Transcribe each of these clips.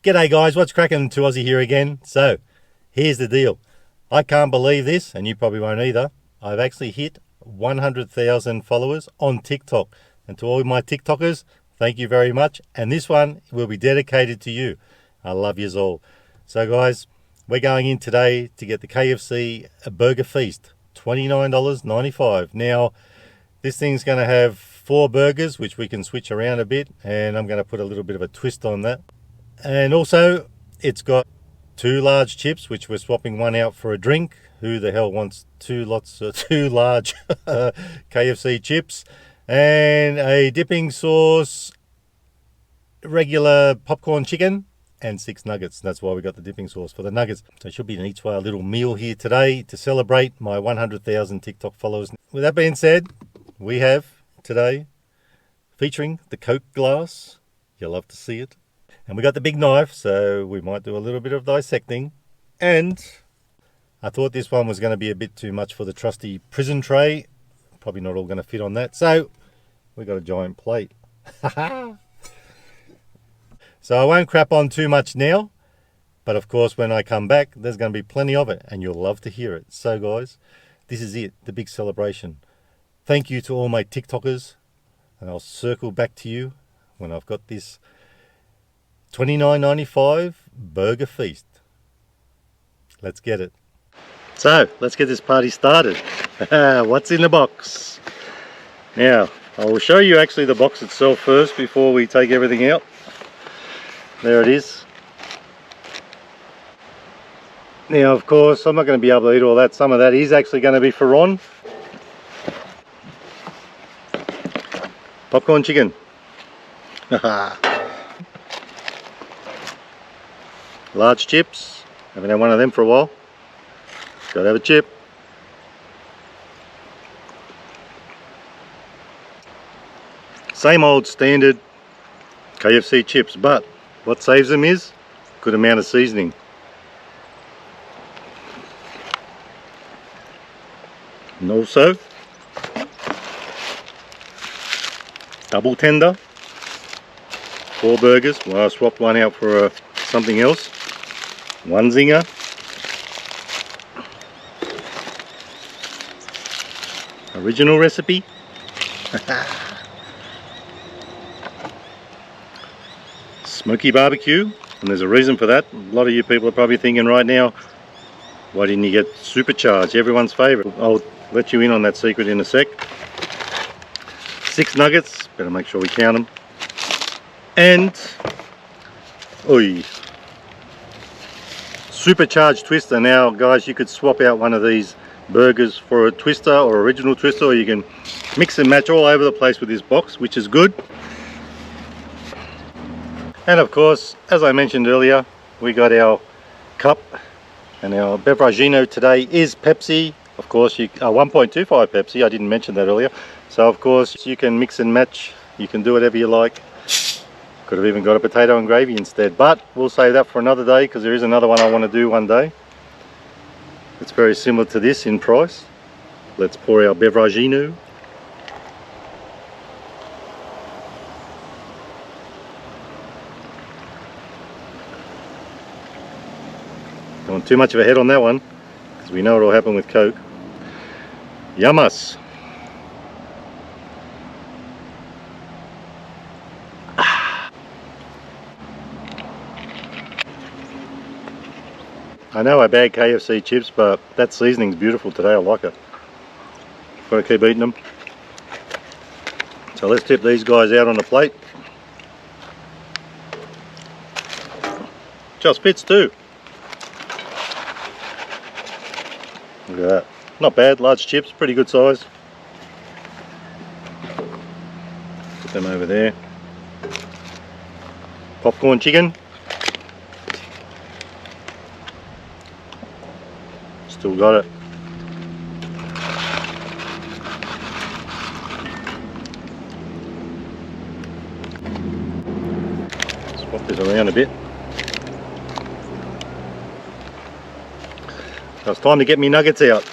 G'day guys, what's cracking? To Aussie here again. So, here's the deal. I can't believe this, and you probably won't either. I've actually hit 100,000 followers on TikTok. And to all my TikTokers, thank you very much. And this one will be dedicated to you. I love yous all. So guys, we're going in today to get the KFC Burger Feast. $29.95. Now, this thing's going to have 4 burgers, which we can switch around a bit. And I'm going to put a little bit of a twist on that. And also, it's got 2 large chips, which we're swapping one out for a drink. Who the hell wants 2 large KFC chips? And a dipping sauce, regular popcorn chicken, and 6 nuggets. That's why we got the dipping sauce for the nuggets. So it should be an each way little meal here today to celebrate my 100,000 TikTok followers. With that being said, we have today featuring the Coke glass. You'll love to see it. And we got the big knife, so we might do a little bit of dissecting. And I thought this one was going to be a bit too much for the trusty prison tray. Probably not all going to fit on that. So we got a giant plate. So I won't crap on too much now. But of course, when I come back, there's going to be plenty of it. And you'll love to hear it. So guys, this is it. The big celebration. Thank you to all my TikTokers. And I'll circle back to you when I've got this $29.95 Burger Feast. Let's get it. So, let's get this party started. What's in the box? Now, I will show you actually the box itself first before we take everything out. There it is. Now, of course, I'm not going to be able to eat all that. Some of that is actually going to be for Ron. Popcorn chicken. Large chips. Haven't had one of them for a while. Gotta have a chip. Same old standard KFC chips, but what saves them is good amount of seasoning. And also double tender, 4 burgers. Well, I swapped one out for something else. 1 zinger. Original recipe. Smoky barbecue, and there's a reason for that. A lot of you people are probably thinking right now, why didn't you get supercharged? Everyone's favorite. I'll let you in on that secret in a sec. 6 nuggets, better make sure we count them. And supercharged twister. Now guys, you could swap out one of these burgers for a twister or original twister, or you can mix and match all over the place with this box, which is good. And of course, as I mentioned earlier, we got our cup, and our beveragino today is Pepsi. Of course, 1.25 Pepsi, I didn't mention that earlier. So of course you can mix and match, you can do whatever you like. Could have even got a potato and gravy instead, but we'll save that for another day because there is another one I want to do one day. It's very similar to this in price. Let's pour our beveragino. Don't want too much of a head on that one because we know what will happen with Coke. Yamas. I know I bag KFC chips, but that seasoning's beautiful today. I like it. Gotta keep eating them. So let's tip these guys out on the plate. Just fits too. Look at that. Not bad. Large chips, pretty good size. Put them over there. Popcorn chicken. Still got it. Swap this around a bit. So it's time to get me nuggets out.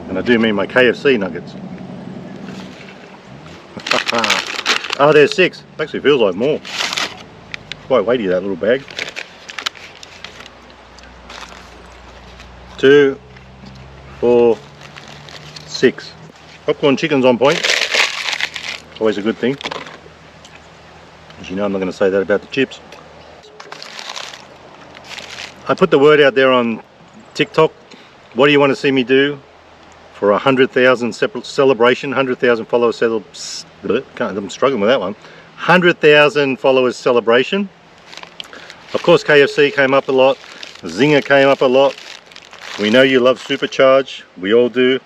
And I do mean my KFC nuggets. Oh, there's 6. Actually feels like more. quite weighty, that little bag. 2, 4, 6. Popcorn chicken's on point. Always a good thing. As you know, I'm not going to say that about the chips. I put the word out there on TikTok. What do you want to see me do for 100,000 celebration? 100,000 followers. I'm struggling with that one. 100,000 followers celebration. Of course, KFC came up a lot. Zinger came up a lot. We know you love Supercharge. We all do.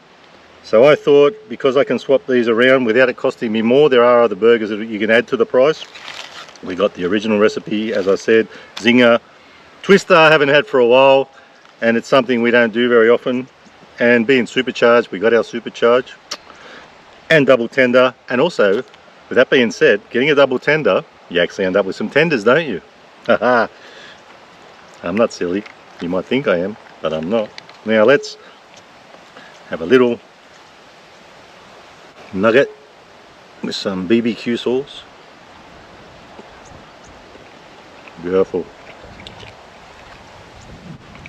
So I thought, because I can swap these around without it costing me more, there are other burgers that you can add to the price. We got the original recipe, as I said, Zinger. Twister I haven't had for a while, and it's something we don't do very often. And being Supercharged, we got our Supercharge. And double tender. And also, with that being said, getting a double tender, you actually end up with some tenders, don't you? Haha. I'm not silly. You might think I am, but I'm not. Now let's have a little nugget with some BBQ sauce. Beautiful.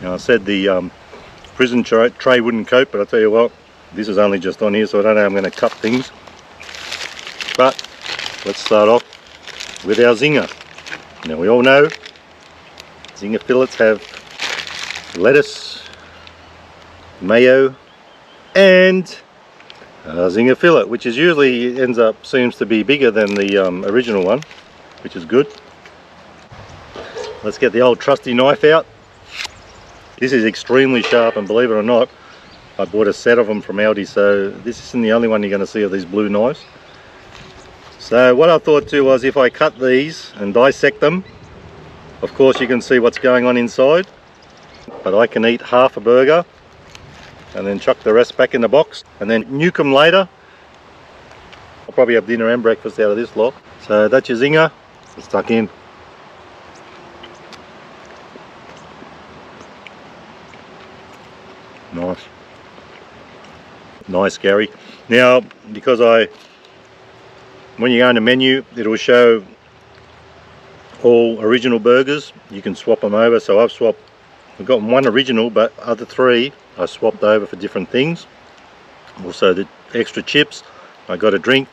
Now I said the prison tray wouldn't coat, but I'll tell you what, this is only just on here, so I don't know how I'm going to cut things. But let's start off with our Zinger. Now we all know Zinger fillets have lettuce, mayo, and Zinger fillet, which is usually seems to be bigger than the original one, which is good. Let's get the old trusty knife out. This is extremely sharp, and believe it or not, I bought a set of them from Aldi, so this isn't the only one you're going to see of these blue knives. So what I thought too was, if I cut these and dissect them, of course you can see what's going on inside, but I can eat half a burger and then chuck the rest back in the box and then nuke them later. I'll probably have dinner and breakfast out of this lot. So that's your Zinger. It's stuck in. Nice. Nice, Gary. Now, because when you go in the menu, it'll show all original burgers. You can swap them over. So I've got one original, but other 3 I swapped over for different things. Also the extra chips, I got a drink.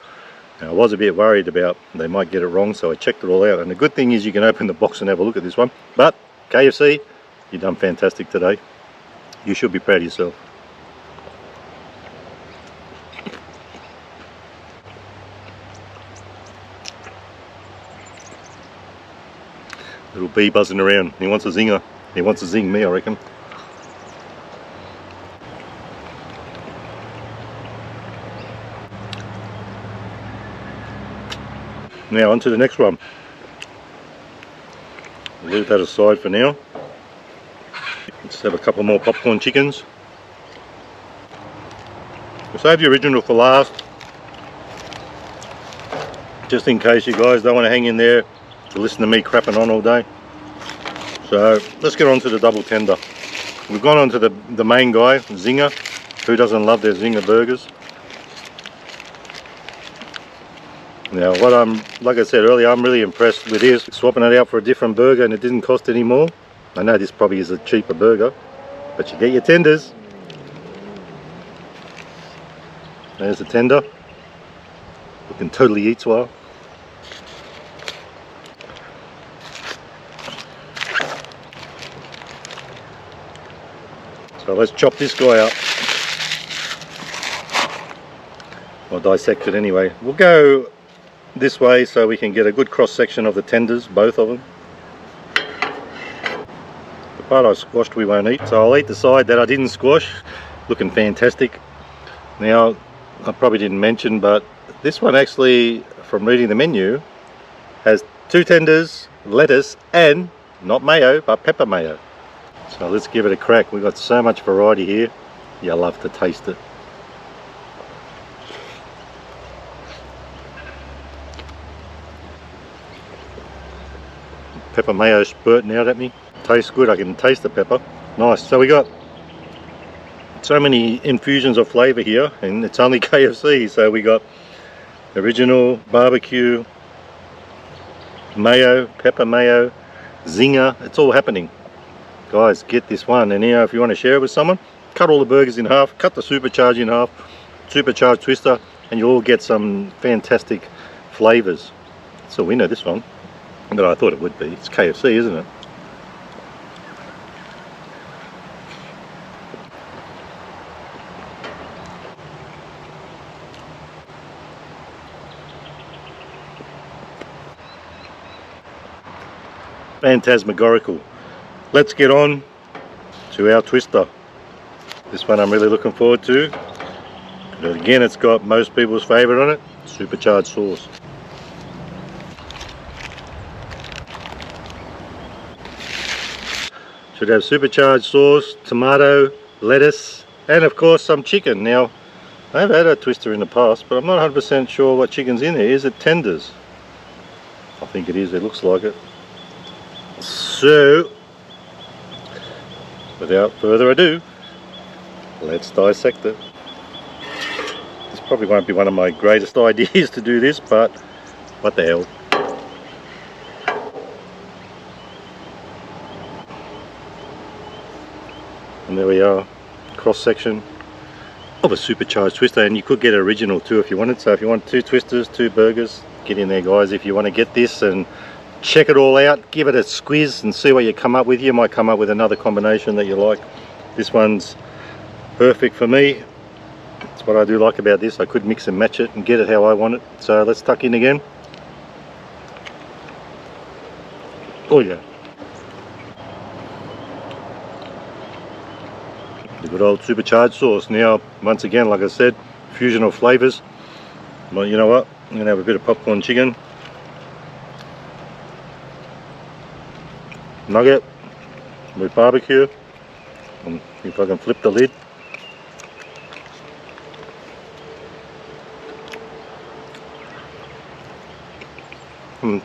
Now, I was a bit worried about they might get it wrong, so I checked it all out. And the good thing is you can open the box and have a look at this one. But KFC, you've done fantastic today. You should be proud of yourself. Little bee buzzing around. He wants a Zinger. He wants to zing me, I reckon. Now on to the next one. We'll leave that aside for now. Let's have a couple more popcorn chickens. We'll save the original for last, just in case you guys don't want to hang in there to listen to me crapping on all day. So let's get on to the double tender. We've gone on to the main guy, Zinger. Who doesn't love their Zinger burgers? Now, like I said earlier, I'm really impressed with this. Swapping it out for a different burger and it didn't cost any more. I know this probably is a cheaper burger, but you get your tenders. There's the tender. Looking totally eats well. So let's chop this guy up. I'll dissect it anyway. We'll go this way so we can get a good cross section of the tenders, both of them. The part I squashed we won't eat, so I'll eat the side that I didn't squash. Looking fantastic. Now, I probably didn't mention, but this one actually, from reading the menu, has 2 tenders, lettuce, and not mayo, but pepper mayo. So let's give it a crack. We've got so much variety here. You'll love to taste it. Pepper mayo spurting out at me. Tastes good. I can taste the pepper. Nice. So we got so many infusions of flavour here, and it's only KFC. So we got original, barbecue, mayo, pepper mayo, zinger. It's all happening. Guys, get this one. And if you want to share it with someone, cut all the burgers in half, cut the supercharge in half, supercharged twister, and you'll all get some fantastic flavours. It's a winner, this one. But I thought it would be. It's KFC, isn't it? Phantasmagorical. Let's get on to our twister. This one I'm really looking forward to. But again, it's got most people's favourite on it, supercharged sauce. Should have supercharged sauce, tomato, lettuce, and of course some chicken. Now, I've had a twister in the past, but I'm not 100% sure what chicken's in there. Is it tenders? I think it is, it looks like it. So, without further ado, let's dissect it. This probably won't be one of my greatest ideas to do this, but what the hell. And there we are, cross section of a supercharged twister, and you could get an original too if you wanted. So if you want 2 twisters, 2 burgers, get in there guys. If you want to get this and check it all out, give it a squiz and see what you come up with. You might come up with another combination that you like. This one's perfect for me. That's what I do like about this. I could mix and match it and get it how I want it. So let's tuck in again. Oh yeah. The good old supercharged sauce. Now, once again, like I said, fusion of flavours. Well, you know what? I'm going to have a bit of popcorn chicken. Nugget with barbecue, and if I can flip the lid.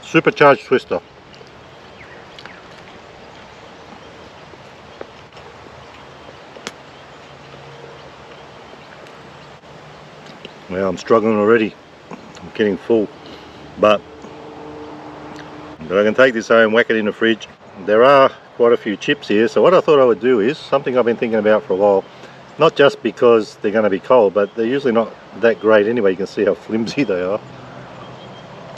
Supercharged twister. Well, I'm struggling already. I'm getting full, but I can take this home, whack it in the fridge. There are quite a few chips here, so what I thought I would do is something I've been thinking about for a while, not just because they're going to be cold, but they're usually not that great anyway. You can see how flimsy they are.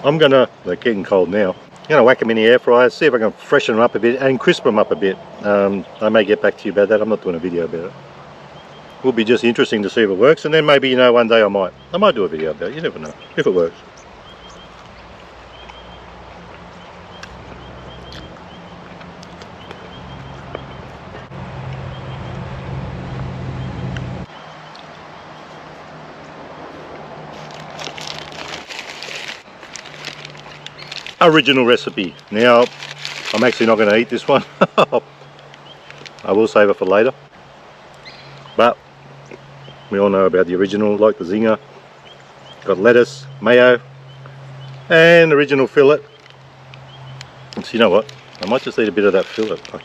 They're getting cold now. I'm going to whack them in the air fryer, see if I can freshen them up a bit and crisp them up a bit. I may get back to you about that. I'm not doing a video about it. It will be just interesting to see if it works, and then maybe, you know, one day I might do a video about it. You never know, if it works. Original recipe. Now, I'm actually not going to eat this one. I will save it for later. But we all know about the original, like the zinger. Got lettuce, mayo, and original fillet. So you know what? I might just eat a bit of that fillet. I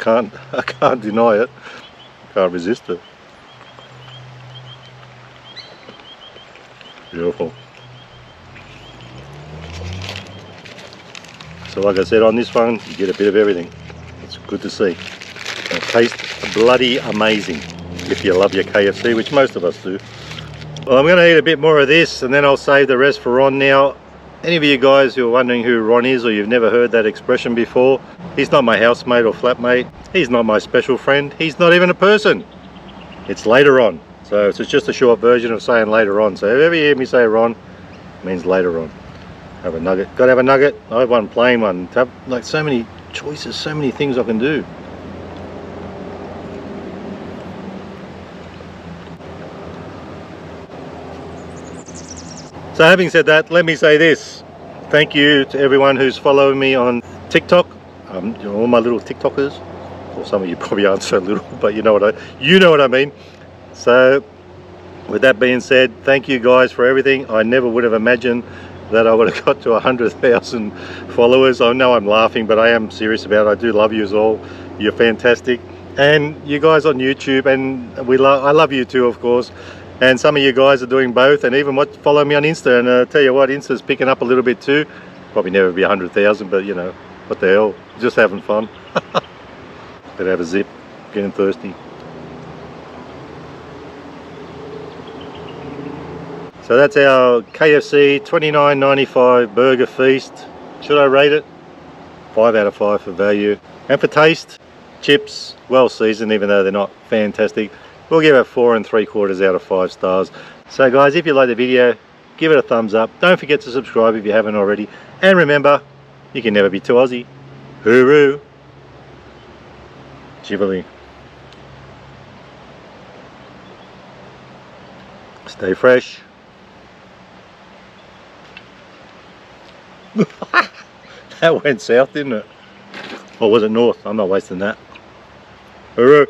can't deny it. Can't resist it. Beautiful. So like I said, on this one, you get a bit of everything. It's good to see. It tastes bloody amazing if you love your KFC, which most of us do. Well, I'm going to eat a bit more of this, and then I'll save the rest for Ron. Now, any of you guys who are wondering who Ron is, or you've never heard that expression before, he's not my housemate or flatmate. He's not my special friend. He's not even a person. It's later on. So it's just a short version of saying later on. So if ever you hear me say Ron, it means later on. Have a nugget. Gotta have a nugget. I have one plain one. To have like so many choices, so many things I can do. So having said that, let me say this. Thank you to everyone who's following me on TikTok. All my little TikTokers. Well, some of you probably aren't so little, but you know what I mean. So with that being said, thank you guys for everything. I never would have imagined that I would have got to 100,000 followers. I know I'm laughing, but I am serious about it. I do love you all. You're fantastic. And you guys on YouTube, and I love you too, of course. And some of you guys are doing both, and even follow me on Insta. And tell you what, Insta's picking up a little bit too. Probably never be 100,000, but you know, what the hell, just having fun. Better have a zip, getting thirsty. So that's our KFC $29.95 burger feast. Should I rate it? 5 out of 5 for value. And for taste, chips, well seasoned, even though they're not fantastic. We'll give it 4 3/4 out of 5 stars. So guys, if you like the video, give it a thumbs up. Don't forget to subscribe if you haven't already. And remember, you can never be too Aussie. Hooroo. Jubilee. Stay fresh. That went south, didn't it? Or was it north? I'm not wasting that. Hooroo.